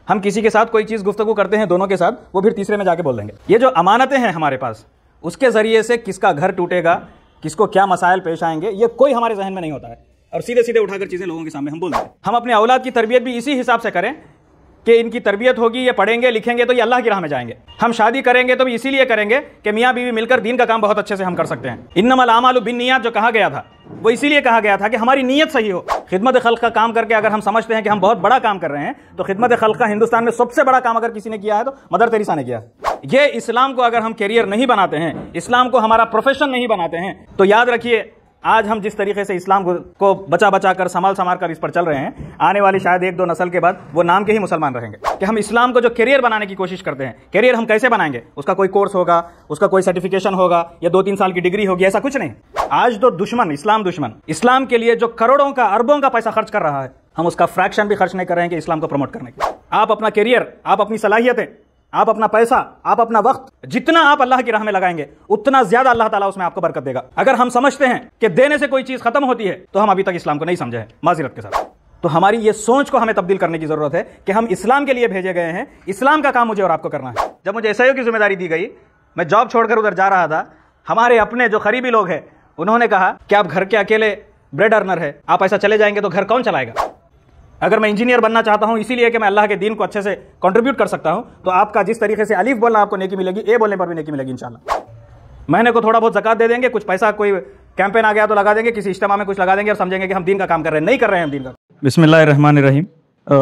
हम किसी के साथ कोई चीज़ गुफ्तगू करते हैं दोनों के साथ, वो फिर तीसरे में जाके बोल देंगे। ये जो अमानतें हैं हमारे पास, उसके ज़रिए से किसका घर टूटेगा, किसको क्या मसाइल पेश आएंगे, ये कोई हमारे जहन में नहीं होता है। और सीधे सीधे उठाकर चीज़ें लोगों के सामने हम बोल दें। हम अपने औलाद की तरबियत भी इसी हिसाब से करें कि इनकी तरबियत होगी, ये पढ़ेंगे लिखेंगे तो ये अल्लाह की राह में जाएंगे। हम शादी करेंगे तो भी इसीलिए करेंगे कि मियाँ बीवी मिलकर दीन का काम बहुत अच्छे से हम कर सकते हैं। इन्नमल आमालु बिन्नियात जो कहा गया था, वो इसीलिए कहा गया था कि हमारी नीयत सही हो। खिदमत खल्क का काम करके अगर हम समझते हैं कि हम बहुत बड़ा काम कर रहे हैं, तो खिदमत खल्क का हिंदुस्तान में सबसे बड़ा काम अगर किसी ने किया है तो मदर तेरेसा ने किया है। ये इस्लाम को अगर हम कैरियर नहीं बनाते हैं, इस्लाम को हमारा प्रोफेशन नहीं बनाते हैं, तो याद रखिए आज हम जिस तरीके से इस्लाम को बचा बचा कर संभाल कर इस पर चल रहे हैं, आने वाली शायद 1-2 नस्ल के बाद वो नाम के ही मुसलमान रहेंगे। कि हम इस्लाम को जो कैरियर बनाने की कोशिश करते हैं, कैरियर हम कैसे बनाएंगे, उसका कोई कोर्स होगा, उसका कोई सर्टिफिकेशन होगा या 2-3 साल की डिग्री होगी, ऐसा कुछ नहीं। आज तो दुश्मन इस्लाम के लिए जो करोड़ों का अरबों का पैसा खर्च कर रहा है, हम उसका फ्रैक्शन भी खर्च नहीं कर रहे हैं कि इस्लाम को प्रमोट करने के लिए। आप अपना कैरियर, आप अपनी सलाहियतें, आप अपना पैसा, आप अपना वक्त जितना आप अल्लाह की राह में लगाएंगे, उतना ज्यादा अल्लाह ताला उसमें आपको बरकत देगा। अगर हम समझते हैं कि देने से कोई चीज खत्म होती है, तो हम अभी तक इस्लाम को नहीं समझे हैं, माजिरत के साथ। तो हमारी ये सोच को हमें तब्दील करने की जरूरत है कि हम इस्लाम के लिए भेजे गए हैं, इस्लाम का काम मुझे और आपको करना है। जब मुझे एसआईओ की जिम्मेदारी दी गई, मैं जॉब छोड़कर उधर जा रहा था, हमारे अपने जो करीबी लोग हैं उन्होंने कहा कि आप घर के अकेले ब्रेड अर्नर है, आप ऐसा चले जाएंगे तो घर कौन चलाएगा। अगर मैं इंजीनियर बनना चाहता हूं इसीलिए कि मैं अल्लाह के दीन को अच्छे से कंट्रीब्यूट कर सकता हूं, तो आपका जिस तरीके से अलीफ बोलना आपको नेकी मिलेगी, ए बोलने पर भी नेकी मिलेगी इंशाल्लाह। महीने को थोड़ा बहुत ज़कात दे देंगे, कुछ पैसा कोई कैंपेन आ गया तो लगा देंगे, किसी इज्तिमा में कुछ लगा देंगे और समझेंगे कि हम दीन का काम कर रहे हैं। नहीं कर रहे हैं हम दीन का। बिस्मिल्लाहिर्रहमानिर्रहीम।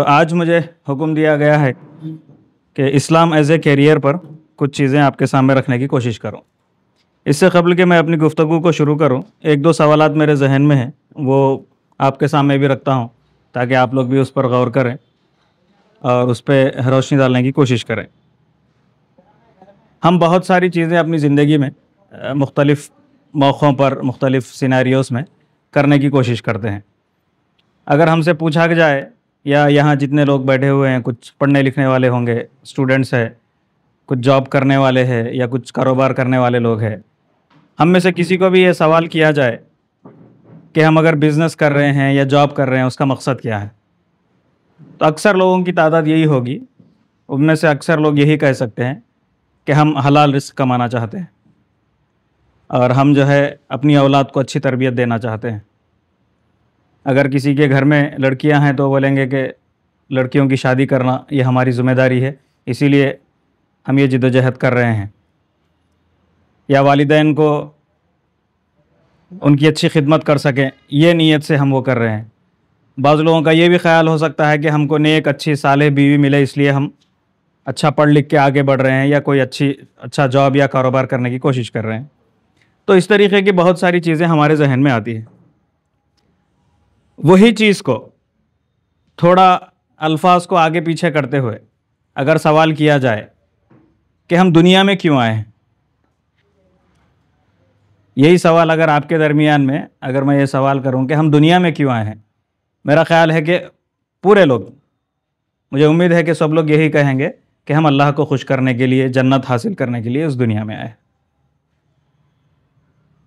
आज मुझे हुक्म दिया गया है कि इस्लाम एज ए कैरियर पर कुछ चीज़ें आपके सामने रखने की कोशिश करूँ। इससे कबल कि मैं अपनी गुफ्तगू को शुरू करूँ, 1-2 सवालात मेरे जहन में हैं, वो आपके सामने भी रखता हूँ ताकि आप लोग भी उस पर गौर करें और उस पर रोशनी डालने की कोशिश करें। हम बहुत सारी चीज़ें अपनी ज़िंदगी में मुख्तलिफ़ मौक़ों पर, मुख्तलिफ़ सिनेरियोज़ में करने की कोशिश करते हैं। अगर हमसे पूछा जाए, या यहाँ जितने लोग बैठे हुए हैं, कुछ पढ़ने लिखने वाले होंगे, स्टूडेंट्स हैं, कुछ जॉब करने वाले हैं या कुछ कारोबार करने वाले लोग हैं, हम में से किसी को भी ये सवाल किया जाए कि हम अगर बिज़नेस कर रहे हैं या जॉब कर रहे हैं, उसका मकसद क्या है, तो अक्सर लोगों की तादाद यही होगी, उनमें से अक्सर लोग यही कह सकते हैं कि हम हलाल रिस्क कमाना चाहते हैं और हम जो है अपनी औलाद को अच्छी तरबियत देना चाहते हैं। अगर किसी के घर में लड़कियां हैं तो बोलेंगे कि लड़कियों की शादी करना ये हमारी ज़िम्मेदारी है, इसीलिए हम ये जिद्दोजहद कर रहे हैं। या वालिदैन को उनकी अच्छी खिदमत कर सकें, ये नीयत से हम वो कर रहे हैं। बाज़ लोगों का ये भी ख्याल हो सकता है कि हमको नेक अच्छी सालेह बीवी मिले, इसलिए हम अच्छा पढ़ लिख के आगे बढ़ रहे हैं या कोई अच्छा जॉब या कारोबार करने की कोशिश कर रहे हैं। तो इस तरीके की बहुत सारी चीज़ें हमारे जहन में आती हैं। वही चीज़ को थोड़ा अल्फाज को आगे पीछे करते हुए अगर सवाल किया जाए कि हम दुनिया में क्यों आए हैं, यही सवाल अगर आपके दरमियान में अगर मैं ये सवाल करूं कि हम दुनिया में क्यों आए हैं, मेरा ख्याल है कि पूरे लोग, मुझे उम्मीद है कि सब लोग यही कहेंगे कि हम अल्लाह को खुश करने के लिए, जन्नत हासिल करने के लिए इस दुनिया में आए।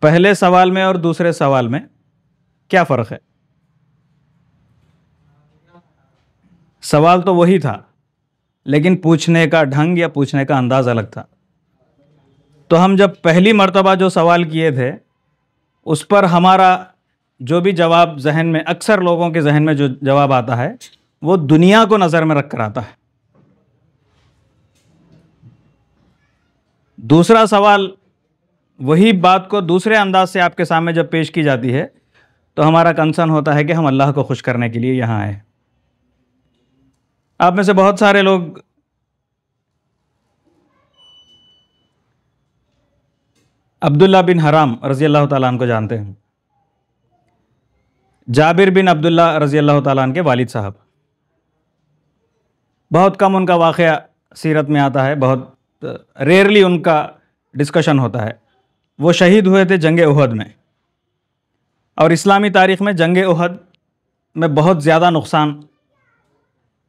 पहले सवाल में और दूसरे सवाल में क्या फ़र्क है? सवाल तो वही था, लेकिन पूछने का ढंग या पूछने का अंदाज़ अलग था। तो हम जब पहली मर्तबा जो सवाल किए थे, उस पर हमारा जो भी जवाब जहन में, अक्सर लोगों के जहन में जो जवाब आता है, वो दुनिया को नज़र में रख कर आता है। दूसरा सवाल, वही बात को दूसरे अंदाज से आपके सामने जब पेश की जाती है, तो हमारा कंसर्न होता है कि हम अल्लाह को खुश करने के लिए यहाँ आए। आप में से बहुत सारे लोग अब्दुल्ला बिन हराम रज़ी अल्लाह ताला अन्हु को जानते हैं। जाबिर बिन अब्दुल्ला रज़ी अल्लाह ताला अन्हु के वालिद साहब। बहुत कम उनका वाक़या सीरत में आता है, बहुत रेयरली उनका डिस्कशन होता है। वो शहीद हुए थे जंग उहद में, और इस्लामी तारीख़ में जंग उहद में बहुत ज़्यादा नुकसान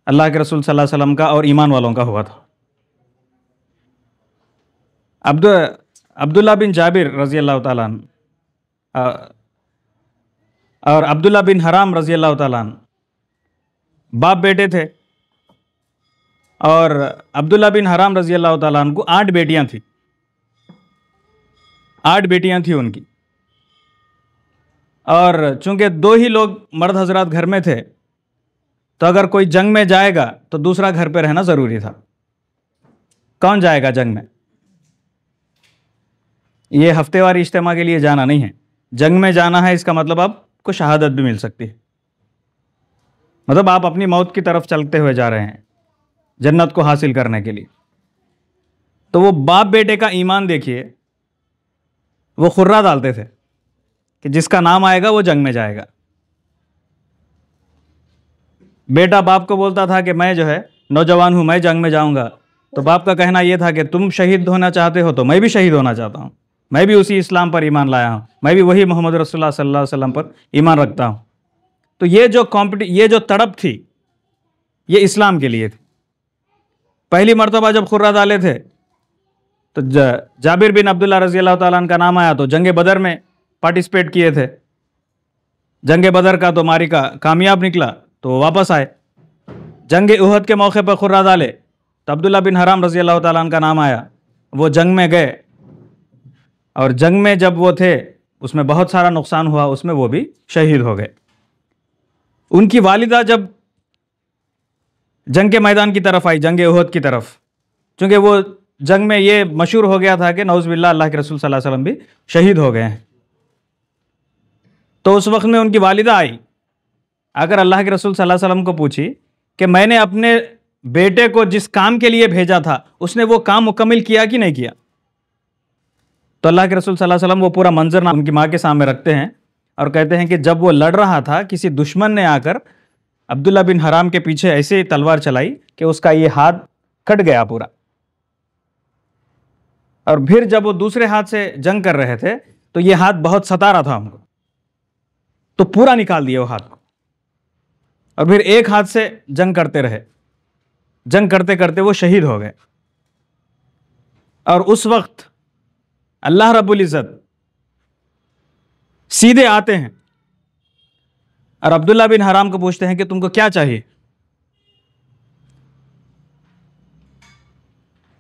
अल्लाह के रसूल सल्लल्लाहु अलैहि वसल्लम का और ईमान वालों का हुआ था। अब्दुल्ला बिन जाबिर रज़ी अल्लाह ताला अन्हु और अब्दुल्ला बिन हराम रज़ी अल्लाह ताला अन्हु बाप बेटे थे। और अब्दुल्ला बिन हराम रज़ी अल्लाह ताला अन्हु को 8 बेटियां थी, 8 बेटियां थी उनकी। और चूंकि 2 ही लोग मर्द हजरात घर में थे, तो अगर कोई जंग में जाएगा तो दूसरा घर पे रहना ज़रूरी था। कौन जाएगा जंग में? ये हफ्तेवारी इज्तिमा के लिए जाना नहीं है, जंग में जाना है। इसका मतलब आपको शहादत भी मिल सकती है, मतलब आप अपनी मौत की तरफ चलते हुए जा रहे हैं जन्नत को हासिल करने के लिए। तो वो बाप बेटे का ईमान देखिए, वो खुर्रा डालते थे कि जिसका नाम आएगा वो जंग में जाएगा। बेटा बाप को बोलता था कि मैं जो है नौजवान हूँ, मैं जंग में जाऊँगा, तो बाप का कहना यह था कि तुम शहीद होना चाहते हो तो मैं भी शहीद होना चाहता हूँ, मैं भी उसी इस्लाम पर ईमान लाया हूँ, मैं भी वही मोहम्मद रसूलुल्लाह सल्लल्लाहु अलैहि वसल्लम पर ईमान रखता हूँ। तो ये जो तड़प थी ये इस्लाम के लिए थी। पहली मर्तबा जब खुर्रा डाले थे तो जाबिर बिन अब्दुल्ला रज़ी अल्लाह ताला अन्हु का नाम आया, तो जंग बदर में पार्टिसिपेट किए थे। जंग बदर का तो मारिका कामयाब निकला तो वापस आए। जंग उहद के मौके पर खुर्रा डाले तो अब्दुल्ला बिन हराम रज़ी अल्लाह ताला अन्हु का नाम आया, वो जंग में गए और जंग में जब वो थे उसमें बहुत सारा नुकसान हुआ, उसमें वो भी शहीद हो गए। उनकी वालिदा जब जंग के मैदान की तरफ आई, जंग उहद की तरफ, चूँकि वो जंग में ये मशहूर हो गया था कि नौज़ुबिल्लाह अल्लाह के रसूल सल्लल्लाहु अलैहि वसल्लम भी शहीद हो गए हैं, तो उस वक्त में उनकी वालिदा आई, अगर अल्लाह के रसूल सल्लल्लाहु अलैहि वसल्लम को पूछी कि मैंने अपने बेटे को जिस काम के लिए भेजा था उसने वो काम मुकम्मल किया कि नहीं किया, तो अल्लाह के रसूल सल्लल्लाहु अलैहि वसल्लम वो पूरा मंजर उनकी माँ के सामने रखते हैं और कहते हैं कि जब वो लड़ रहा था, किसी दुश्मन ने आकर अब्दुल्ला बिन हराम के पीछे ऐसे तलवार चलाई कि उसका ये हाथ कट गया पूरा, और फिर जब वो दूसरे हाथ से जंग कर रहे थे तो ये हाथ बहुत सता रहा था हमको, तो पूरा निकाल दिया वो हाथ को, और फिर एक हाथ से जंग करते रहे। जंग करते करते वो शहीद हो गए। और उस वक्त अल्लाह रब्बुल इज़्ज़त सीधे आते हैं और अब्दुल्ला बिन हराम को पूछते हैं कि तुमको क्या चाहिए,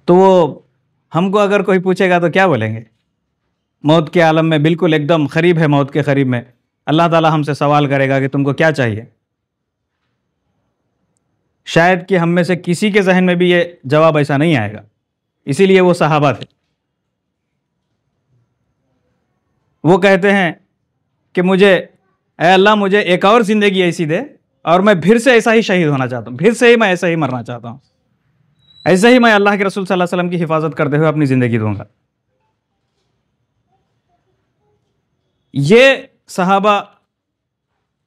तो वो हमको अगर कोई पूछेगा तो क्या बोलेंगे? मौत के आलम में बिल्कुल एकदम करीब है, मौत के करीब में अल्लाह ताला हमसे सवाल करेगा कि तुमको क्या चाहिए। शायद कि हम में से किसी के जहन में भी ये जवाब ऐसा नहीं आएगा, इसीलिए वो सहाबा थे। वो कहते हैं कि मुझे, ऐ अल्लाह मुझे एक और ज़िंदगी ऐसी दे और मैं फिर से ऐसा ही शहीद होना चाहता हूँ, फिर से ही मैं ऐसा ही मरना चाहता हूँ, ऐसे ही मैं अल्लाह के रसूल सल्लल्लाहु अलैहि वसल्लम की हिफाजत करते हुए अपनी ज़िंदगी दूंगा। ये सहाबा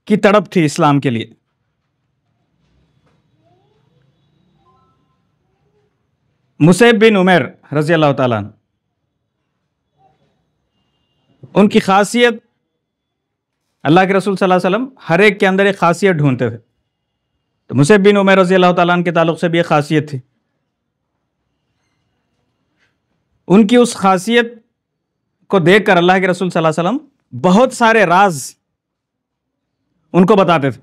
की तड़प थी इस्लाम के लिए। मुसैब बिन उमैर रज़ी अल्लाह ताला अन्हु, उनकी खासियत, अल्लाह के रसूल सल्लल्लाहु अलैहि वसल्लम हर एक के अंदर एक खासियत ढूंढते थे, तो मुसैब बिन उमैर रज़ी अल्लाह ताला अन्हु के ताल्लुक़ से भी एक खासियत थी। उनकी उस खासियत को देखकर अल्लाह के रसूल सल्लल्लाहु अलैहि वसल्लम बहुत सारे राज उनको बताते थे।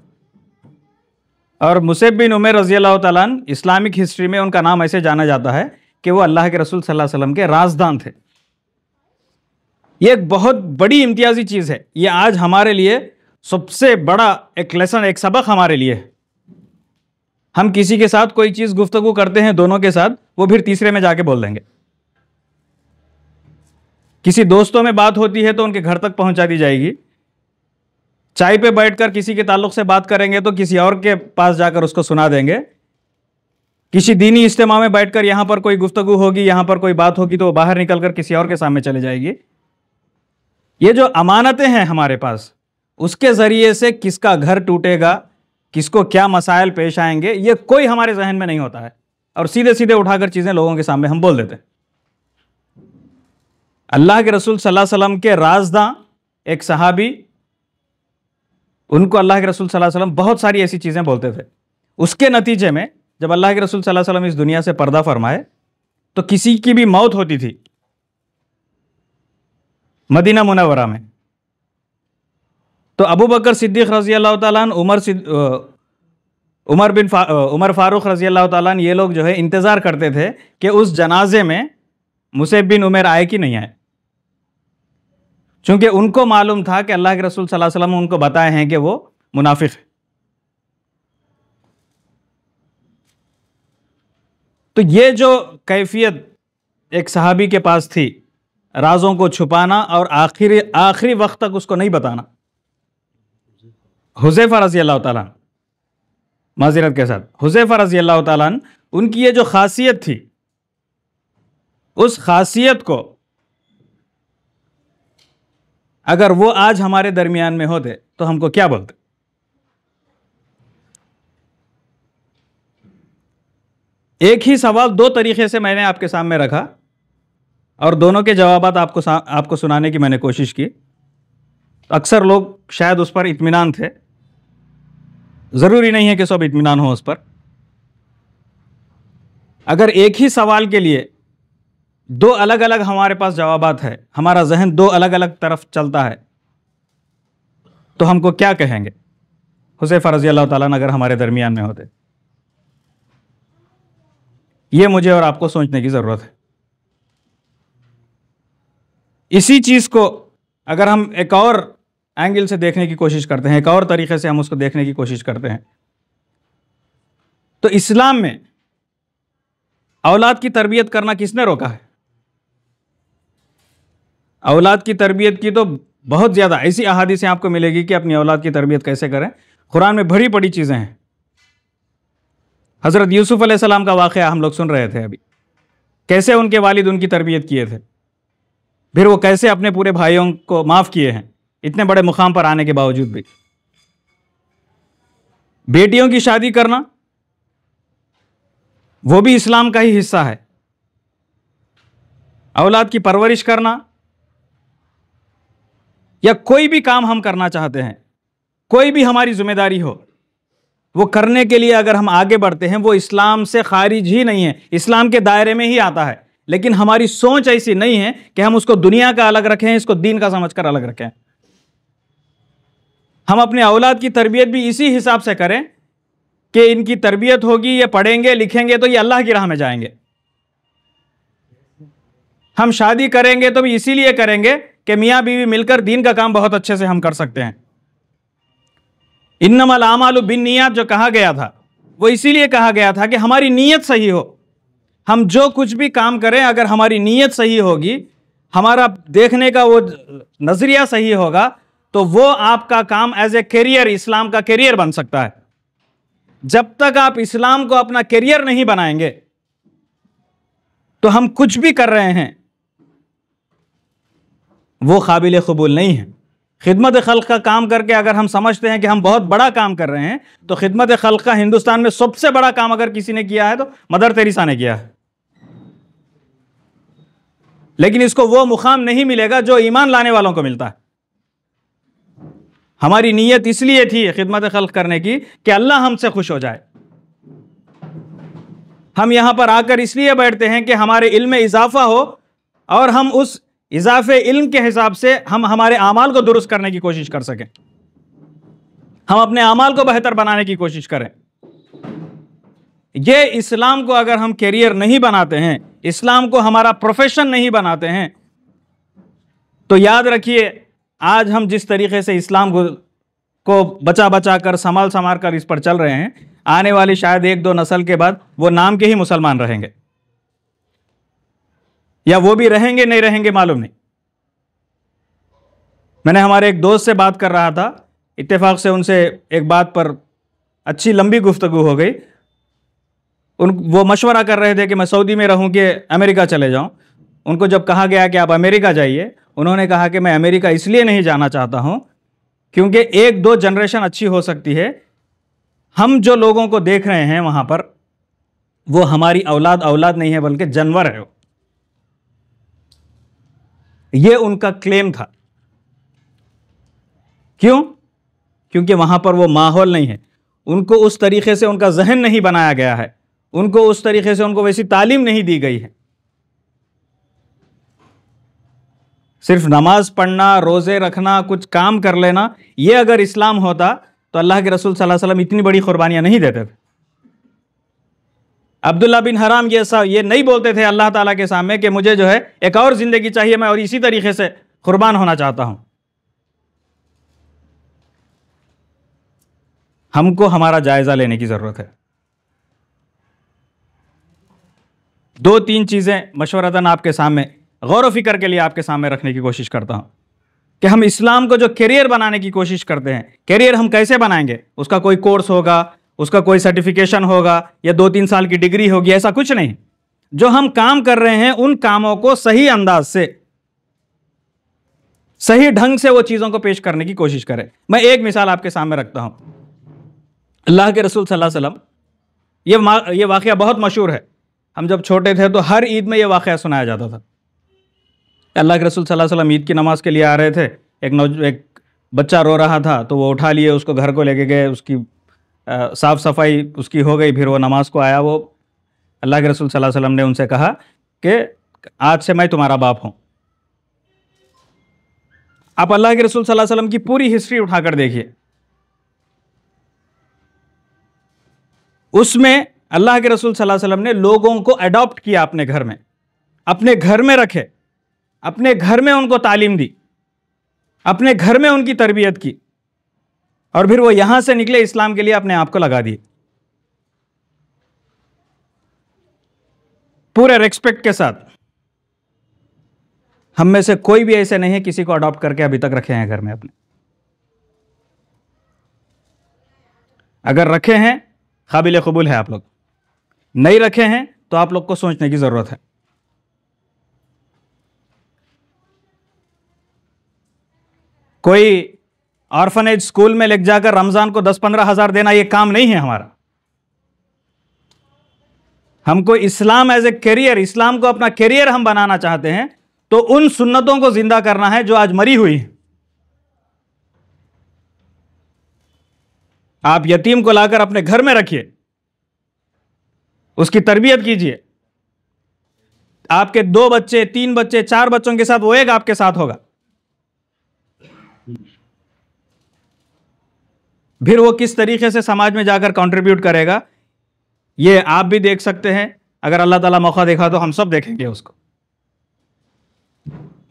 और मुसैब बिन उमैर रज़ी अल्लाह ताला अन्हु इस्लामिक हिस्ट्री में उनका नाम ऐसे जाना जाता है कि वो अल्लाह के रसूल सल्लल्लाहु अलैहि वसल्लम के राजदान थे। ये एक बहुत बड़ी इम्तियाजी चीज़ है, ये आज हमारे लिए सबसे बड़ा एक लेसन, एक सबक हमारे लिए है। हम किसी के साथ कोई चीज़ गुफ्तगू करते हैं दोनों के साथ, वो फिर तीसरे में जाके बोल देंगे। किसी दोस्तों में बात होती है तो उनके घर तक पहुंचा दी जाएगी। चाय पे बैठकर किसी के ताल्लुक से बात करेंगे तो किसी और के पास जाकर उसको सुना देंगे। किसी दीनी इज्तिमा में बैठकर यहाँ पर कोई गुफ्तगू होगी, यहाँ पर कोई बात होगी, तो वो बाहर निकलकर किसी और के सामने चले जाएगी। ये जो अमानतें हैं हमारे पास, उसके ज़रिए से किसका घर टूटेगा, किसको क्या मसाइल पेश आएंगे, ये कोई हमारे जहन में नहीं होता है, और सीधे सीधे उठाकर चीज़ें लोगों के सामने हम बोल देते हैं। अल्लाह के रसूल सल्लल्लाहु अलैहि वसल्लम के राजदां एक सहाबी, उनको अल्लाह के रसूल सल्लल्लाहु अलैहि वसल्लम बहुत सारी ऐसी चीज़ें बोलते थे। उसके नतीजे में जब अल्लाह के रसूल सल्लल्लाहु अलैहि वसल्लम इस दुनिया से पर्दा फरमाए तो किसी की भी मौत होती थी मदीना मुनव्वरा में, तो अबू बकर सिद्दीक़ रज़ी अल्लाह ताला अन्हु, उमर फारूक रज़ी अल्लाह ताला अन्हु, ये लोग जो है इंतज़ार करते थे कि उस जनाजे में मुसैब बिन उमैर आए कि नहीं आए, चूंकि उनको मालूम था कि अल्लाह के रसूल सल्लल्लाहु अलैहि वसल्लम उनको बताए हैं कि वो मुनाफिक है। तो ये जो कैफियत एक सहाबी के पास थी, राजों को छुपाना और आखिरी वक्त तक उसको नहीं बताना, हुज़ैफा रज़ी अल्लाह ताला अन्हु, माज़िरत के साथ हुज़ैफा रज़ी अल्लाह ताला अन्हु, उनकी ये जो खासियत थी, उस खासियत को अगर वो आज हमारे दरमियान में होते तो हमको क्या बोलते। एक ही सवाल दो तरीके से मैंने आपके सामने रखा और दोनों के जवाबात आपको सुनाने की मैंने कोशिश की। अक्सर लोग शायद उस पर इत्मीनान थे, ज़रूरी नहीं है कि सब इत्मीनान हो उस पर। अगर एक ही सवाल के लिए दो अलग अलग हमारे पास जवाबात है, हमारा जहन दो अलग अलग तरफ चलता है, तो हमको क्या कहेंगे हुज़ैफा रज़ी अल्लाह ताला अन्हु अगर हमारे दरमियान में होते। ये मुझे और आपको सोचने की ज़रूरत है। इसी चीज़ को अगर हम एक और एंगल से देखने की कोशिश करते हैं, एक और तरीके से हम उसको देखने की कोशिश करते हैं, तो इस्लाम में औलाद की तरबियत करना किसने रोका है? औलाद की तरबियत की तो बहुत ज़्यादा ऐसी अहादीसें आपको मिलेगी कि अपनी औलाद की तरबियत कैसे करें। कुरान में भरी पड़ी चीज़ें हैं। हज़रत यूसुफ़ अलैहिस्सलाम का वाक़या हम लोग सुन रहे थे अभी, कैसे उनके वालिद उनकी तरबियत किए थे, फिर वो कैसे अपने पूरे भाइयों को माफ़ किए हैं इतने बड़े मुकाम पर आने के बावजूद भी। बेटियों की शादी करना वो भी इस्लाम का ही हिस्सा है। औलाद की परवरिश करना या कोई भी काम हम करना चाहते हैं, कोई भी हमारी जिम्मेदारी हो, वो करने के लिए अगर हम आगे बढ़ते हैं, वो इस्लाम से खारिज ही नहीं है, इस्लाम के दायरे में ही आता है। लेकिन हमारी सोच ऐसी नहीं है कि हम उसको दुनिया का अलग रखें, इसको दीन का समझकर अलग रखें। हम अपने औलाद की तरबियत भी इसी हिसाब से करें कि इनकी तरबियत होगी, ये पढ़ेंगे लिखेंगे तो ये अल्लाह की राह में जाएंगे। हम शादी करेंगे तो भी इसीलिए करेंगे कि मियाँ बीवी मिलकर दीन का काम बहुत अच्छे से हम कर सकते हैं। इन्नमल आमालु बिन्नियात जो कहा गया था, वो इसीलिए कहा गया था कि हमारी नीयत सही हो। हम जो कुछ भी काम करें, अगर हमारी नीयत सही होगी, हमारा देखने का वो नजरिया सही होगा, तो वो आपका काम एज ए कैरियर, इस्लाम का कैरियर बन सकता है। जब तक आप इस्लाम को अपना कैरियर नहीं बनाएंगे, तो हम कुछ भी कर रहे हैं वो काबिल कबूल नहीं है। खिदमत खल्क का काम करके अगर हम समझते हैं कि हम बहुत बड़ा काम कर रहे हैं, तो खिदमत खल्क का हिंदुस्तान में सबसे बड़ा काम अगर किसी ने किया है तो मदर तेरेसा ने किया है। लेकिन इसको वो मुकाम नहीं मिलेगा जो ईमान लाने वालों को मिलता है। हमारी नीयत इसलिए थी खिदमत खल्क करने की कि अल्लाह हमसे खुश हो जाए। हम यहां पर आकर इसलिए बैठते हैं कि हमारे इल्म में इजाफा हो और हम उस इजाफे इल्म के हिसाब से हम हमारे आमाल को दुरुस्त करने की कोशिश कर सकें, हम अपने आमाल को बेहतर बनाने की कोशिश करें। ये इस्लाम को अगर हम कैरियर नहीं बनाते हैं, इस्लाम को हमारा प्रोफेशन नहीं बनाते हैं, तो याद रखिए आज हम जिस तरीके से इस्लाम को बचा बचा कर संभाल कर इस पर चल रहे हैं, आने वाली शायद एक दो नस्ल के बाद वो नाम के ही मुसलमान रहेंगे, या वो भी रहेंगे नहीं रहेंगे मालूम नहीं। मैंने हमारे एक दोस्त से बात कर रहा था, इत्तेफाक से उनसे एक बात पर अच्छी लंबी गुफ्तगू हो गई। वो मशवरा कर रहे थे कि मैं सऊदी में रहूं कि अमेरिका चले जाऊं। उनको जब कहा गया कि आप अमेरिका जाइए, उन्होंने कहा कि मैं अमेरिका इसलिए नहीं जाना चाहता हूं क्योंकि एक दो जनरेशन अच्छी हो सकती है, हम जो लोगों को देख रहे हैं वहां पर वो हमारी औलाद नहीं है बल्कि जानवर है। ये उनका क्लेम था। क्यों? क्योंकि वहां पर वो माहौल नहीं है, उनको उस तरीके से उनका जहन नहीं बनाया गया है, उनको उस तरीके से उनको वैसी तालीम नहीं दी गई है। सिर्फ नमाज पढ़ना, रोजे रखना, कुछ काम कर लेना, ये अगर इस्लाम होता तो अल्लाह के रसूल सल्लल्लाहु अलैहि वसल्लम इतनी बड़ी कुर्बानियां नहीं देते थे। अब्दुल्ला बिन हराम ये नहीं बोलते थे अल्लाह ताला के सामने कि मुझे जो है एक और ज़िंदगी चाहिए, मैं और इसी तरीके से कुर्बान होना चाहता हूं। हमको हमारा जायज़ा लेने की ज़रूरत है। 2-3 चीज़ें मशवरतन आपके सामने गौर व फिक्र के लिए आपके सामने रखने की कोशिश करता हूं कि हम इस्लाम को जो करियर बनाने की कोशिश करते हैं, करियर हम कैसे बनाएंगे? उसका कोई कोर्स होगा, उसका कोई सर्टिफिकेशन होगा या 2-3 साल की डिग्री होगी, ऐसा कुछ नहीं। जो हम काम कर रहे हैं उन कामों को सही अंदाज से, सही ढंग से वो चीज़ों को पेश करने की कोशिश करें। मैं एक मिसाल आपके सामने रखता हूं। अल्लाह के रसूल सल्लल्लाहु अलैहि वसल्लम, ये वाक़या बहुत मशहूर है। हम जब छोटे थे तो हर ईद में ये वाक़या सुनाया जाता था। अल्लाह के रसूल सल्लल्लाहु अलैहि वसल्लम ईद की नमाज़ के लिए आ रहे थे, एक बच्चा रो रहा था तो वो उठा लिए, उसको घर को लेके गए, उसकी साफ़ सफाई उसकी हो गई, फिर वो नमाज को आया। वो अल्लाह के रसूल सल्लल्लाहु अलैहि वसल्लम ने उनसे कहा कि आज से मैं तुम्हारा बाप हूँ। आप अल्लाह के रसूल सल्लल्लाहु अलैहि वसल्लम की पूरी हिस्ट्री उठाकर देखिए, उसमें अल्लाह के रसूल सल्लल्लाहु अलैहि वसल्लम ने लोगों को अडॉप्ट किया, अपने घर में, अपने घर में रखे, अपने घर में उनको तालीम दी, अपने घर में उनकी तरबियत की, और फिर वो यहां से निकले, इस्लाम के लिए अपने आप को लगा दिए पूरे रिस्पेक्ट के साथ। हम में से कोई भी ऐसे नहीं है किसी को अडॉप्ट करके अभी तक रखे हैं घर में अपने। अगर रखे हैं काबिल कबूल है, आप लोग नहीं रखे हैं तो आप लोग को सोचने की जरूरत है। कोई ऑर्फनेज स्कूल में ले जाकर रमजान को 10-15 हज़ार देना ये काम नहीं है हमारा। हमको इस्लाम एज ए करियर, इस्लाम को अपना करियर हम बनाना चाहते हैं तो उन सुन्नतों को जिंदा करना है जो आज मरी हुई है। आप यतीम को लाकर अपने घर में रखिए, उसकी तरबियत कीजिए। आपके 2 बच्चे, 3 बच्चे, 4 बच्चों के साथ वो एक आपके साथ होगा, फिर वो किस तरीके से समाज में जाकर कंट्रीब्यूट करेगा ये आप भी देख सकते हैं। अगर अल्लाह ताला मौका देखा तो हम सब देखेंगे उसको।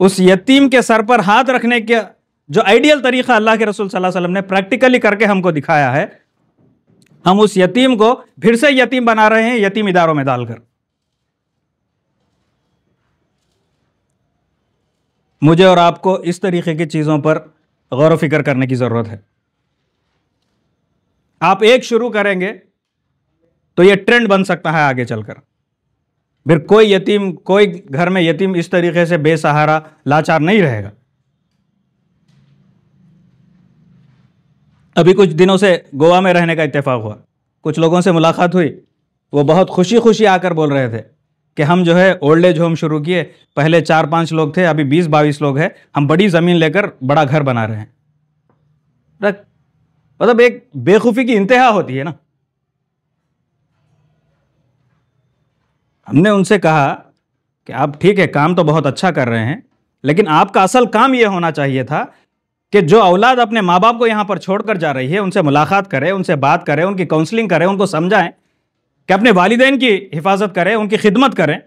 उस यतीम के सर पर हाथ रखने का जो आइडियल तरीका अल्लाह के रसूल सल्लल्लाहु अलैहि वसल्लम ने प्रैक्टिकली करके हमको दिखाया है, हम उस यतीम को फिर से यतीम बना रहे हैं, यतीम इदारों में डालकर। मुझे और आपको इस तरीके की चीजों पर गौर व फिक्र करने की जरूरत है। आप एक शुरू करेंगे तो यह ट्रेंड बन सकता है आगे चलकर। फिर कोई यतीम, कोई घर में यतीम इस तरीके से बेसहारा लाचार नहीं रहेगा। अभी कुछ दिनों से गोवा में रहने का इत्तेफाक हुआ, कुछ लोगों से मुलाकात हुई, वो बहुत खुशी खुशी आकर बोल रहे थे कि हम जो है ओल्ड एज होम शुरू किए, पहले 4-5 लोग थे, अभी 20-22 लोग हैं, हम बड़ी ज़मीन लेकर बड़ा घर बना रहे हैं। मतलब एक बेखूफी की इंतहा होती है ना। हमने उनसे कहा कि आप ठीक है, काम तो बहुत अच्छा कर रहे हैं, लेकिन आपका असल काम यह होना चाहिए था कि जो औलाद अपने माँ बाप को यहाँ पर छोड़कर जा रही है उनसे मुलाकात करें, उनसे बात करें, उनकी काउंसलिंग करें, उनको समझाएं कि अपने वालिदैन की हिफाजत करें, उनकी खिदमत करें।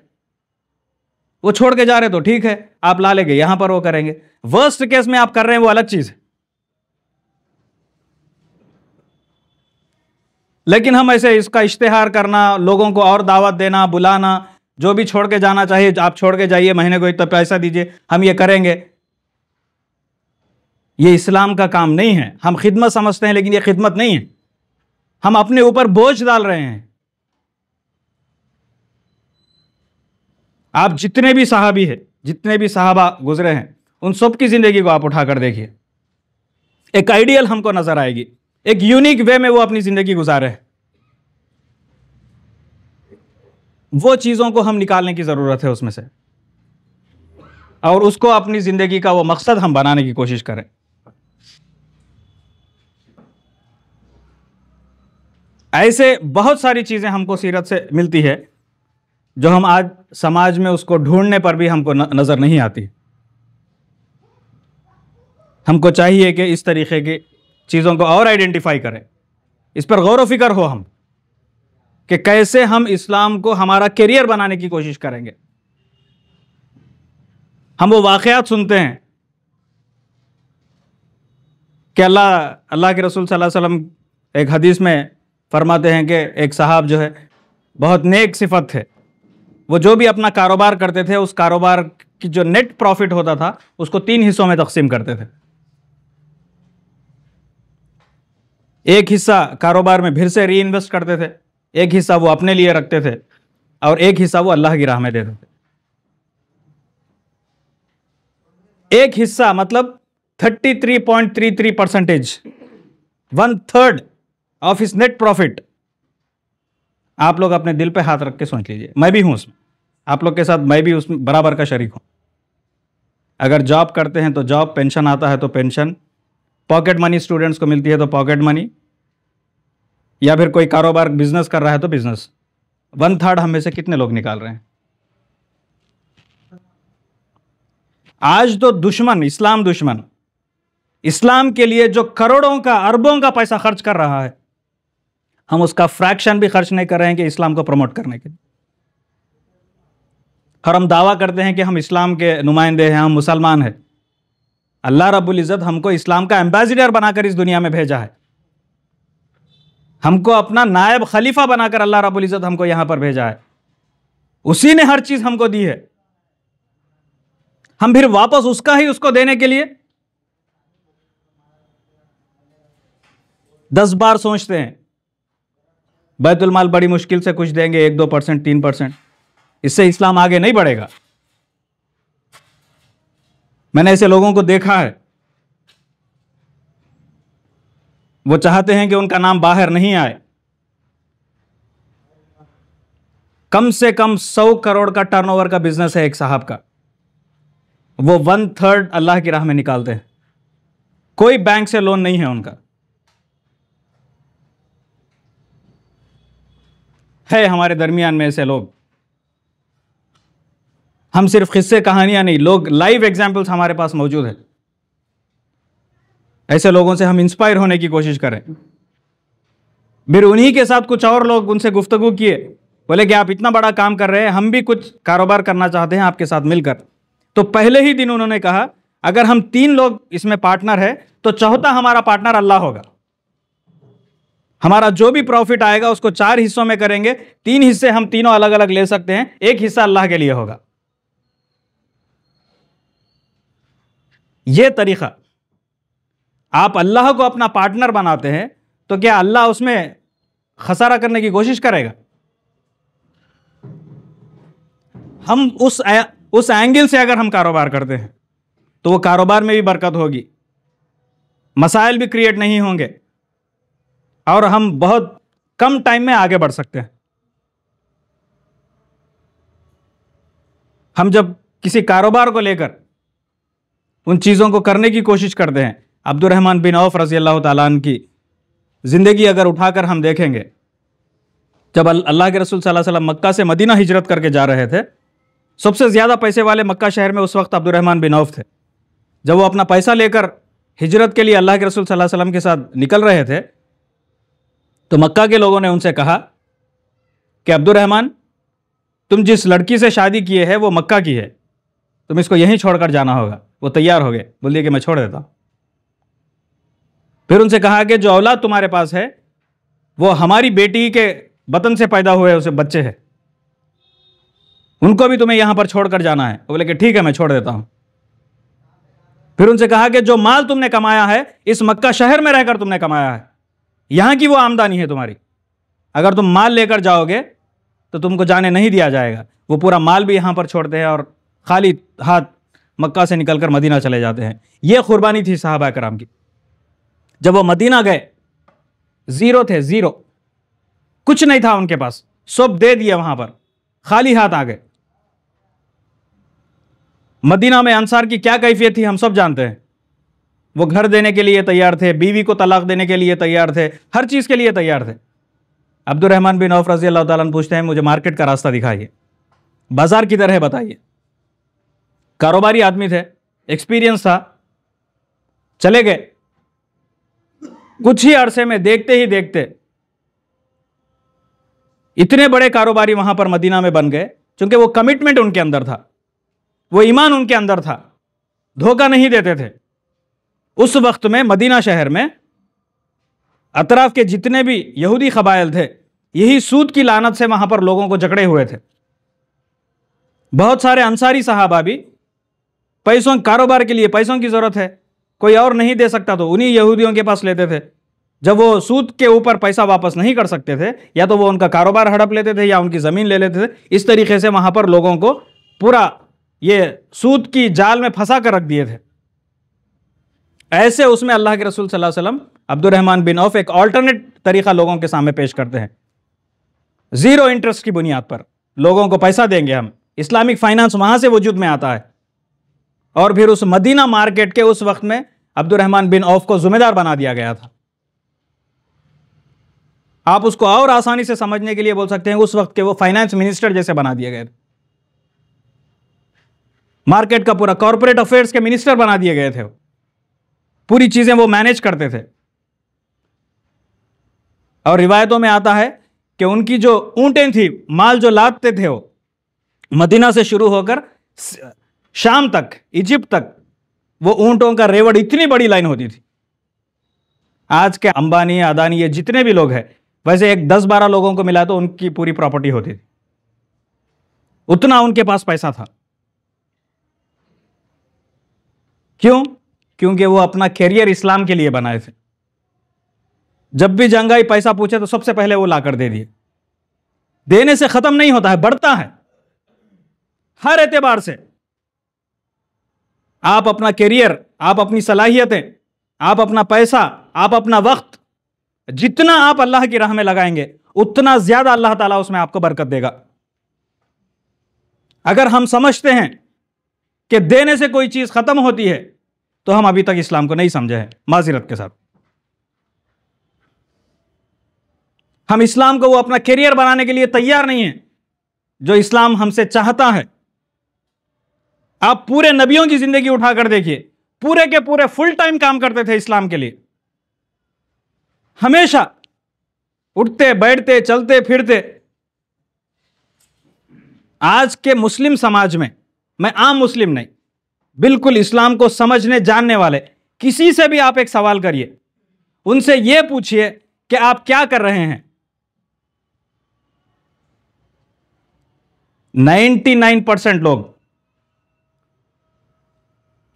वो छोड़ के जा रहे तो ठीक है, आप ला लेंगे यहाँ पर वो करेंगे। वर्स्ट केस में आप कर रहे हैं वो अलग चीज़ है, लेकिन हम ऐसे इसका इश्तिहार करना, लोगों को और दावत देना, बुलाना, जो भी छोड़ के जाना चाहिए आप छोड़ के जाइए, महीने को इतना पैसा दीजिए, हम ये करेंगे, ये इस्लाम का काम नहीं है। हम खिदमत समझते हैं लेकिन ये खिदमत नहीं है, हम अपने ऊपर बोझ डाल रहे हैं। आप जितने भी सहाबी हैं, जितने भी सहाबा गुजरे हैं, उन सब की जिंदगी को आप उठाकर देखिए, एक आइडियल हमको नजर आएगी, एक यूनिक वे में वो अपनी जिंदगी गुजारे हैं। वो चीजों को हम निकालने की जरूरत है उसमें से, और उसको अपनी जिंदगी का वो मकसद हम बनाने की कोशिश करें। ऐसे बहुत सारी चीजें हमको सीरत से मिलती है जो हम आज समाज में उसको ढूंढने पर भी हमको नजर नहीं आती। हमको चाहिए कि इस तरीके की चीज़ों को और आइडेंटिफाई करें, इस पर गौर व फिक्र हो हम। कि कैसे हम इस्लाम को हमारा करियर बनाने की कोशिश करेंगे। हम वो वाकयात सुनते हैं कि अल्लाह के रसूल सल्लल्लाहु अलैहि वसल्लम एक हदीस में फरमाते हैं कि एक साहब जो है बहुत नेक सिफत थे, वो जो भी अपना कारोबार करते थे उस कारोबार की जो नेट प्रॉफिट होता था उसको 3 हिस्सों में तकसीम करते थे। एक हिस्सा कारोबार में फिर से री इन्वेस्ट करते थे, एक हिस्सा वो अपने लिए रखते थे और एक हिस्सा वो अल्लाह की राह में देते थे। एक हिस्सा मतलब 33.33%, 1/3 ऑफ इस नेट प्रॉफिट। आप लोग अपने दिल पे हाथ रख के सोच लीजिए, मैं भी हूं उसमें, आप लोग के साथ मैं भी उसमें बराबर का शरीक हूं। अगर जॉब करते हैं तो जॉब, पेंशन आता है तो पेंशन, पॉकेट मनी स्टूडेंट्स को मिलती है तो पॉकेट मनी, या फिर कोई कारोबार बिजनेस कर रहा है तो बिजनेस। 1/3 हम में से कितने लोग निकाल रहे हैं? आज तो दुश्मन, इस्लाम दुश्मन, इस्लाम के लिए जो करोड़ों का, अरबों का पैसा खर्च कर रहा है, हम उसका फ्रैक्शन भी खर्च नहीं कर रहे हैं कि इस्लाम को प्रमोट करने के लिए। और हम दावा करते हैं कि हम इस्लाम के नुमाइंदे हैं, हम मुसलमान हैं। अल्लाह रब्बुल इज़्ज़त हमको इस्लाम का एम्बेसडर बनाकर इस दुनिया में भेजा है, हमको अपना नायब खलीफा बनाकर अल्लाह रब्बुल इज़्ज़त हमको यहां पर भेजा है। उसी ने हर चीज हमको दी है, हम फिर वापस उसका ही उसको देने के लिए 10 बार सोचते हैं। बैतुल माल बड़ी मुश्किल से कुछ देंगे, 1-2%, 3%, इससे इस्लाम आगे नहीं बढ़ेगा। मैंने ऐसे लोगों को देखा है, वो चाहते हैं कि उनका नाम बाहर नहीं आए। कम से कम 100 करोड़ का टर्नओवर का बिजनेस है एक साहब का, वो 1/3 अल्लाह की राह में निकालते हैं। कोई बैंक से लोन नहीं है उनका। है हमारे दरमियान में ऐसे लोग, हम सिर्फ किस्से कहानियां नहीं, लोग लाइव एग्जाम्पल्स हमारे पास मौजूद है। ऐसे लोगों से हम इंस्पायर होने की कोशिश करें। फिर उन्हीं के साथ कुछ और लोग, उनसे गुफ्तगू किए, बोले कि आप इतना बड़ा काम कर रहे हैं, हम भी कुछ कारोबार करना चाहते हैं आपके साथ मिलकर। तो पहले ही दिन उन्होंने कहा अगर हम 3 लोग इसमें पार्टनर है तो चौथा हमारा पार्टनर अल्लाह होगा। हमारा जो भी प्रॉफिट आएगा उसको 4 हिस्सों में करेंगे, 3 हिस्से हम तीनों अलग अलग ले सकते हैं, एक हिस्सा अल्लाह के लिए होगा। यह तरीका, आप अल्लाह को अपना पार्टनर बनाते हैं तो क्या अल्लाह उसमें खसारा करने की कोशिश करेगा? हम उस एंगल से अगर हम कारोबार करते हैं तो वो कारोबार में भी बरकत होगी, मसाइल भी क्रिएट नहीं होंगे और हम बहुत कम टाइम में आगे बढ़ सकते हैं। हम जब किसी कारोबार को लेकर उन चीज़ों को करने की कोशिश करते हैं, अब्दुर्रहमान बिन औफ रज़ी अल्लाह ताला अन्हु की ज़िंदगी अगर उठाकर हम देखेंगे, जब अल्लाह के रसूल सल्लल्लाहु अलैहि वसल्लम मक्का से मदीना हिजरत करके जा रहे थे, सबसे ज़्यादा पैसे वाले मक्का शहर में उस वक्त अब्दुर्रहमान बिन औफ थे। जब वो अपना पैसा लेकर हिजरत के लिए अल्लाह के रसूल सल्लल्लाहु अलैहि वसल्लम के साथ निकल रहे थे तो मक्का के लोगों ने उनसे कहा कि अब्दुर्रहमान, तुम जिस लड़की से शादी किए है वो मक्का की है, तुम इसको यहीं छोड़कर जाना होगा। वो तैयार हो गए, बोल दिए कि मैं छोड़ देता हूं। फिर उनसे कहा कि जो औलाद तुम्हारे पास है वो हमारी बेटी के बतन से पैदा हुए उसे बच्चे हैं, उनको भी तुम्हें यहां पर छोड़कर जाना है। वो बोले कि ठीक है, मैं छोड़ देता हूं। फिर उनसे कहा कि जो माल तुमने कमाया है इस मक्का शहर में रहकर तुमने कमाया है, यहां की वो आमदनी है तुम्हारी, अगर तुम माल लेकर जाओगे तो तुमको जाने नहीं दिया जाएगा। वो पूरा माल भी यहां पर छोड़ते हैं और खाली हाथ मक्का से निकलकर मदीना चले जाते हैं। यह कुर्बानी थी सहाबा कराम की। जब वो मदीना गए, जीरो थे, जीरो, कुछ नहीं था उनके पास, सब दे दिया, वहां पर खाली हाथ आ गए। मदीना में अंसार की क्या कैफियत थी हम सब जानते हैं। वो घर देने के लिए तैयार थे, बीवी को तलाक देने के लिए तैयार थे, हर चीज के लिए तैयार थे। अब्दुर्रहमान बिन औफ रज़ी अल्लाह ताला अन्हु पूछते हैं, मुझे मार्केट का रास्ता दिखाइए, बाजार किधर है बताइए। कारोबारी आदमी थे, एक्सपीरियंस था। चले गए, कुछ ही अरसे में देखते ही देखते इतने बड़े कारोबारी वहां पर मदीना में बन गए क्योंकि वो कमिटमेंट उनके अंदर था, वो ईमान उनके अंदर था, धोखा नहीं देते थे। उस वक्त में मदीना शहर में अतराफ के जितने भी यहूदी कबाइल थे, यही सूद की लानत से वहां पर लोगों को जकड़े हुए थे। बहुत सारे अंसारी सहाबा भी पैसों, कारोबार के लिए पैसों की जरूरत है, कोई और नहीं दे सकता तो उन्हीं यहूदियों के पास लेते थे। जब वो सूद के ऊपर पैसा वापस नहीं कर सकते थे, या तो वो उनका कारोबार हड़प लेते थे या उनकी ज़मीन ले लेते थे। इस तरीके से वहाँ पर लोगों को पूरा ये सूद की जाल में फंसा कर रख दिए थे। ऐसे उसमें अल्लाह के रसूल सल्लल्लाहु अलैहि वसल्लम अब्दुर्रहमान बिन औफ एक ऑल्टरनेट तरीका लोगों के सामने पेश करते हैं। जीरो इंटरेस्ट की बुनियाद पर लोगों को पैसा देंगे हम। इस्लामिक फाइनेंस वहां से वजूद में आता है। और फिर उस मदीना मार्केट के उस वक्त में अब्दुर्रहमान बिन औफ को जिम्मेदार बना दिया गया था। आप उसको और आसानी से समझने के लिए बोल सकते हैं उस वक्त के वो फाइनेंस मिनिस्टर जैसे बना दिए गए थे। मार्केट का पूरा कॉर्पोरेट अफेयर्स के मिनिस्टर बना दिए गए थे। पूरी चीजें वो मैनेज करते थे। और रिवायतों में आता है कि उनकी जो ऊंटें थी, माल जो लादते थे, वो मदीना से शुरू होकर शाम तक, इजिप्ट तक, वो ऊंटों का रेवड़ इतनी बड़ी लाइन होती थी। आज के अंबानी, अदानी, ये जितने भी लोग हैं, वैसे एक 10-12 लोगों को मिला तो उनकी पूरी प्रॉपर्टी होती थी। उतना उनके पास पैसा था। क्यों? क्योंकि वो अपना कैरियर इस्लाम के लिए बनाए थे। जब भी जंगाई पैसा पूछे तो सबसे पहले वो लाकर दे दिए। देने से खत्म नहीं होता है, बढ़ता है हर एतबार से। आप अपना कैरियर, आप अपनी सलाहियतें, आप अपना पैसा, आप अपना वक्त, जितना आप अल्लाह की राह में लगाएंगे उतना ज्यादा अल्लाह ताला उसमें आपको बरकत देगा। अगर हम समझते हैं कि देने से कोई चीज खत्म होती है तो हम अभी तक इस्लाम को नहीं समझे हैं, माजिरत के साथ। हम इस्लाम को वो अपना कैरियर बनाने के लिए तैयार नहीं है जो इस्लाम हमसे चाहता है। आप पूरे नबियों की जिंदगी उठाकर देखिए, पूरे के पूरे फुल टाइम काम करते थे इस्लाम के लिए। हमेशा उठते बैठते चलते फिरते। आज के मुस्लिम समाज में, मैं आम मुस्लिम नहीं, बिल्कुल इस्लाम को समझने जानने वाले किसी से भी आप एक सवाल करिए, उनसे यह पूछिए कि आप क्या कर रहे हैं, 99% लोग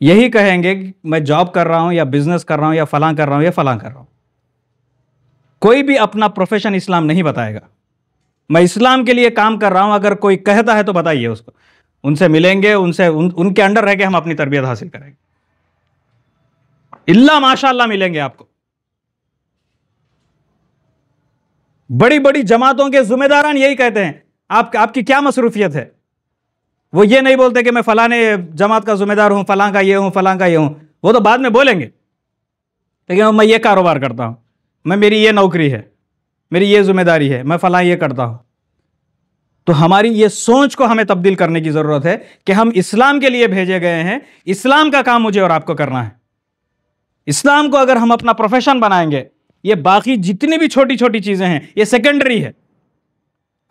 यही कहेंगे कि मैं जॉब कर रहा हूं या बिजनेस कर रहा हूं या फलां कर रहा हूं या फलां कर रहा हूं। कोई भी अपना प्रोफेशन इस्लाम नहीं बताएगा। मैं इस्लाम के लिए काम कर रहा हूं अगर कोई कहता है तो बताइए उसको। उनसे मिलेंगे, उनके अंडर रह के हम अपनी तरबियत हासिल करेंगे। इल्ला माशाअल्लाह मिलेंगे आपको। बड़ी बड़ी जमातों के जिम्मेदारान यही कहते हैं, आपकी क्या मसरूफियत है। वो ये नहीं बोलते कि मैं फलाने जमात का जिम्मेदार हूं, फलां का ये हूं, फलां का ये हूं। वो तो बाद में बोलेंगे, लेकिन मैं ये कारोबार करता हूं, मेरी ये नौकरी है, मेरी ये जिम्मेदारी है, मैं फलां ये करता हूं। तो हमारी ये सोच को हमें तब्दील करने की जरूरत है कि हम इस्लाम के लिए भेजे गए हैं। इस्लाम का काम मुझे और आपको करना है। इस्लाम को अगर हम अपना प्रोफेशन बनाएंगे, ये बाकी जितनी भी छोटी छोटी चीजें हैं ये सेकेंडरी है।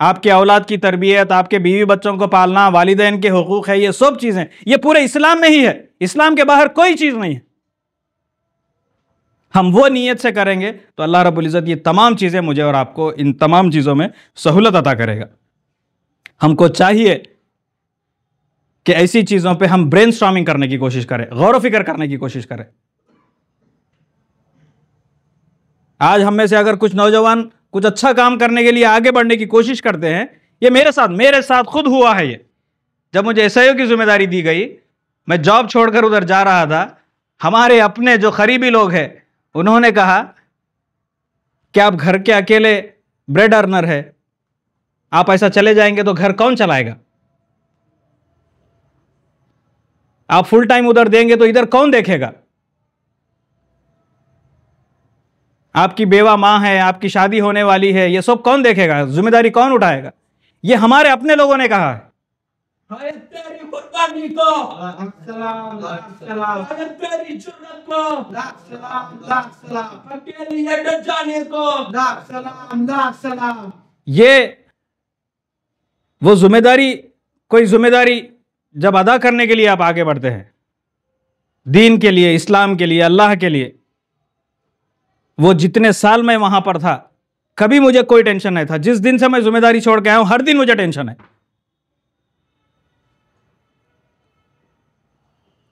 आपके औलाद की तरबियत, आपके बीवी बच्चों को पालना, वालिदैन के हुकूक है, ये सब चीजें ये पूरे इस्लाम में ही है। इस्लाम के बाहर कोई चीज नहीं है। हम वो नीयत से करेंगे तो अल्लाह रब्बुल इज़्ज़त ये तमाम चीजें मुझे और आपको इन तमाम चीजों में सहूलत अता करेगा। हमको चाहिए कि ऐसी चीजों पे हम ब्रेनस्टॉर्मिंग करने की कोशिश करें, गौर व फिक्र करने की कोशिश करें। आज हम में से अगर कुछ नौजवान कुछ अच्छा काम करने के लिए आगे बढ़ने की कोशिश करते हैं, ये मेरे साथ खुद हुआ है। ये जब मुझे एसआईओ की जिम्मेदारी दी गई, मैं जॉब छोड़कर उधर जा रहा था, हमारे अपने जो करीबी लोग हैं उन्होंने कहा कि आप घर के अकेले ब्रेड अर्नर है, आप ऐसा चले जाएंगे तो घर कौन चलाएगा, आप फुल टाइम उधर देंगे तो इधर कौन देखेगा, आपकी बेवा मां है, आपकी शादी होने वाली है, ये सब कौन देखेगा, जिम्मेदारी कौन उठाएगा। ये हमारे अपने लोगों ने कहा है। तेरी कुर्बानी को, तेरी जुर्रत को, अकेली ये डर जाने को, ये वो कोई जिम्मेदारी जब अदा करने के लिए आप आगे बढ़ते हैं, दीन के लिए, इस्लाम के लिए, अल्लाह के लिए, वो जितने साल मैं वहां पर था कभी मुझे कोई टेंशन नहीं था। जिस दिन से मैं जिम्मेदारी छोड़ के आया हूं, हर दिन मुझे टेंशन है।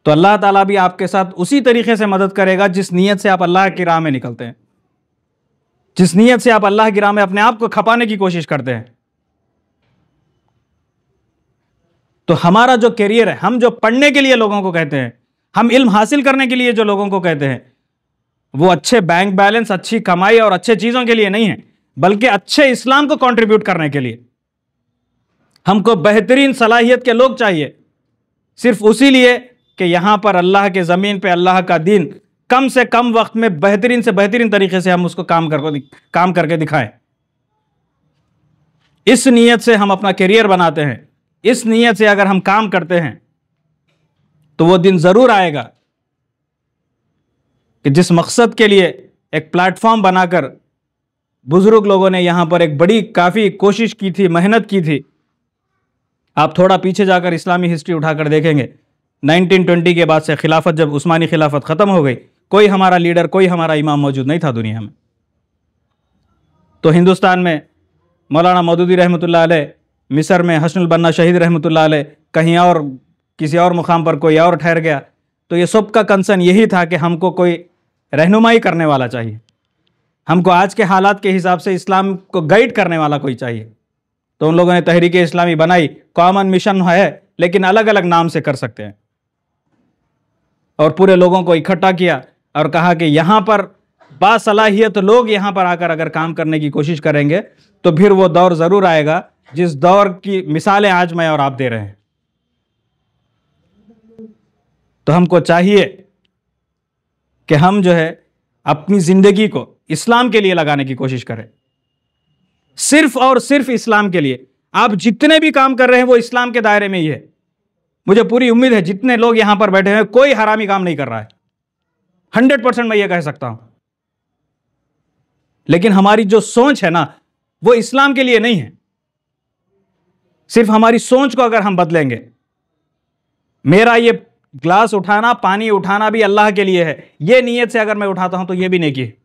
तो अल्लाह ताला भी आपके साथ उसी तरीके से मदद करेगा जिस नीयत से आप अल्लाह की राह में निकलते हैं, जिस नीयत से आप अल्लाह की राह में अपने आप को खपाने की कोशिश करते हैं। तो हमारा जो कैरियर है, हम जो पढ़ने के लिए लोगों को कहते हैं, हम इल्म हासिल करने के लिए जो लोगों को कहते हैं, वो अच्छे बैंक बैलेंस, अच्छी कमाई और अच्छे चीजों के लिए नहीं है, बल्कि अच्छे इस्लाम को कंट्रीब्यूट करने के लिए। हमको बेहतरीन सलाहियत के लोग चाहिए, सिर्फ उसी लिए कि यहां पर अल्लाह के जमीन पे अल्लाह का दीन कम से कम वक्त में बेहतरीन से बेहतरीन तरीके से हम उसको काम करके दिखाएं। इस नीयत से हम अपना कैरियर बनाते हैं। इस नीयत से अगर हम काम करते हैं तो वो दिन जरूर आएगा कि जिस मकसद के लिए एक प्लेटफॉर्म बनाकर बुजुर्ग लोगों ने यहां पर एक बड़ी काफी कोशिश की थी, मेहनत की थी। आप थोड़ा पीछे जाकर इस्लामी हिस्ट्री उठाकर देखेंगे, 1920 के बाद से खिलाफत, जब उस्मानी खिलाफत खत्म हो गई, कोई हमारा लीडर, कोई हमारा इमाम मौजूद नहीं था दुनिया में। तो हिंदुस्तान में मौलाना मौदूदी रहमतुल्लाह अलैह, मिस्र में हसनुल बन्ना शहीद रहमतुल्लाह अलैह, कहीं और किसी और मुकाम पर कोई और ठहर गया। तो ये सबका कंसर्न यही था कि हमको कोई रहनुमाई करने वाला चाहिए, हमको आज के हालात के हिसाब से इस्लाम को गाइड करने वाला कोई चाहिए। तो उन लोगों ने तहरीक इस्लामी बनाई, कॉमन मिशन है लेकिन अलग अलग नाम से कर सकते हैं, और पूरे लोगों को इकट्ठा किया और कहा कि यहां पर बासलाहियत लोग यहां पर आकर अगर काम करने की कोशिश करेंगे तो फिर वो दौर जरूर आएगा जिस दौर की मिसालें आज मैं और आप दे रहे हैं। तो हमको चाहिए कि हम जो है अपनी जिंदगी को इस्लाम के लिए लगाने की कोशिश करें, सिर्फ और सिर्फ इस्लाम के लिए। आप जितने भी काम कर रहे हैं वो इस्लाम के दायरे में ही है। मुझे पूरी उम्मीद है जितने लोग यहां पर बैठे हैं कोई हरामी काम नहीं कर रहा है, 100% मैं ये कह सकता हूं। लेकिन हमारी जो सोच है ना, वो इस्लाम के लिए नहीं है। सिर्फ हमारी सोच को अगर हम बदलेंगे, मेरा ये ग्लास उठाना, पानी उठाना भी अल्लाह के लिए है, ये नीयत से अगर मैं उठाता हूं तो ये भी नेकी है।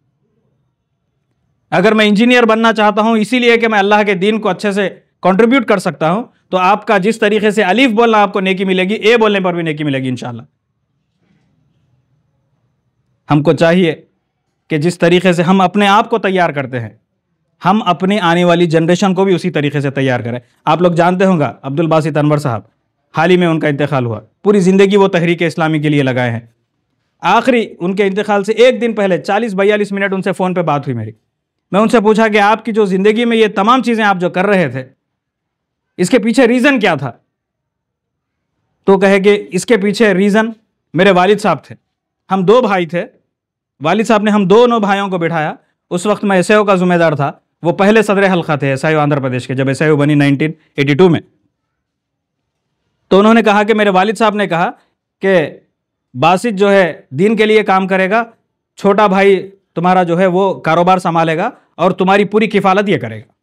अगर मैं इंजीनियर बनना चाहता हूं इसीलिए कि मैं अल्लाह के दीन को अच्छे से कंट्रीब्यूट कर सकता हूं, तो आपका जिस तरीके से अलीफ बोलना आपको नेकी मिलेगी, ए बोलने पर भी नेकी मिलेगी इंशाअल्लाह। हमको चाहिए कि जिस तरीके से हम अपने आप को तैयार करते हैं, हम अपनी आने वाली जनरेशन को भी उसी तरीके से तैयार करें। आप लोग जानते होंगे अब्दुल बासित अनवर साहब, हाल ही में उनका इंतकाल हुआ। पूरी ज़िंदगी वो तहरीक इस्लामी के लिए लगाए हैं। आखिरी उनके इंतकाल से एक दिन पहले 40-42 मिनट उनसे फ़ोन पे बात हुई मेरी। मैं उनसे पूछा कि आपकी जो ज़िंदगी में ये तमाम चीज़ें आप जो कर रहे थे, इसके पीछे रीज़न क्या था? तो कहे कि इसके पीछे रीज़न मेरे वालिद साहब थे। हम 2 भाई थे, वालिद साहब ने हम दोनों भाइयों को बिठाया। उस वक्त मैं एसआईओ का ज़िम्मेदार था, वो पहले सदर हल्का थे एसआईओ आंध्र प्रदेश के, जब एसआईओ बनी 1982 में। तो उन्होंने कहा कि मेरे वालिद साहब ने कहा कि बासित जो है दीन के लिए काम करेगा, छोटा भाई तुम्हारा जो है वो कारोबार संभालेगा और तुम्हारी पूरी किफालत ये करेगा।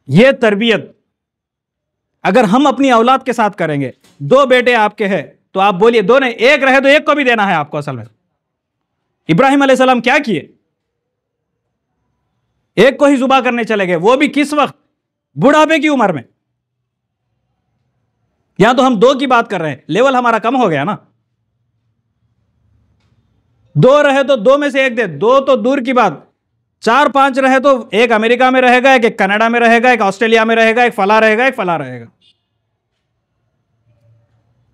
ये तरबियत अगर हम अपनी औलाद के साथ करेंगे, 2 बेटे आपके हैं तो आप बोलिए, 2 नहीं, 1 रहे तो 1 को भी देना है आपको। असल में इब्राहिम अलैहिस्सलाम क्या किए? 1 को ही जुबा करने चले गए, वो भी किस वक्त? बुढ़ापे की उम्र में। यहां तो हम 2 की बात कर रहे हैं, लेवल हमारा कम हो गया ना। 2 रहे तो 2 में से 1 दे, 2 तो दूर की बात, 4-5 रहे तो 1 अमेरिका में रहेगा, एक कनाडा में रहेगा, एक ऑस्ट्रेलिया में रहेगा, एक फला रहेगा, एक फला रहेगा।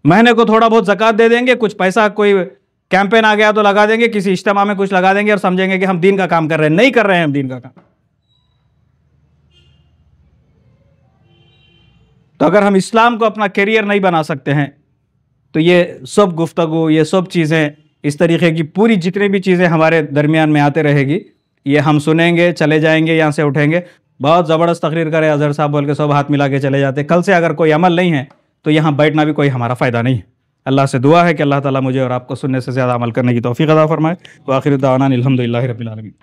महीने को थोड़ा बहुत ज़कात दे देंगे, कुछ पैसा कोई कैंपेन आ गया तो लगा देंगे, किसी इज्तिमा में कुछ लगा देंगे और समझेंगे कि हम दीन का काम कर रहे हैं। नहीं कर रहे हैं हम दीन का काम। तो अगर हम इस्लाम को अपना कैरियर नहीं बना सकते हैं तो ये सब गुफ्तगू, ये सब चीज़ें, इस तरीके की पूरी जितनी भी चीज़ें हमारे दरमियान में आते रहेगी, ये हम सुनेंगे, चले जाएंगे, यहाँ से उठेंगे, बहुत ज़बरदस्त तकरीर करे अजहर साहब बोल के सब हाथ मिला के चले जाते। कल से अगर कोई अमल नहीं है तो यहाँ बैठना भी कोई हमारा फ़ायदा नहीं है। अल्लाह से दुआ है कि अल्लाह ताला मुझे और आपको सुनने से ज़्यादा अमल करने की तौफीक अता फरमाए। व आखिर दावाना अल्हम्दुलिल्लाहि रब्बिल आलमीन।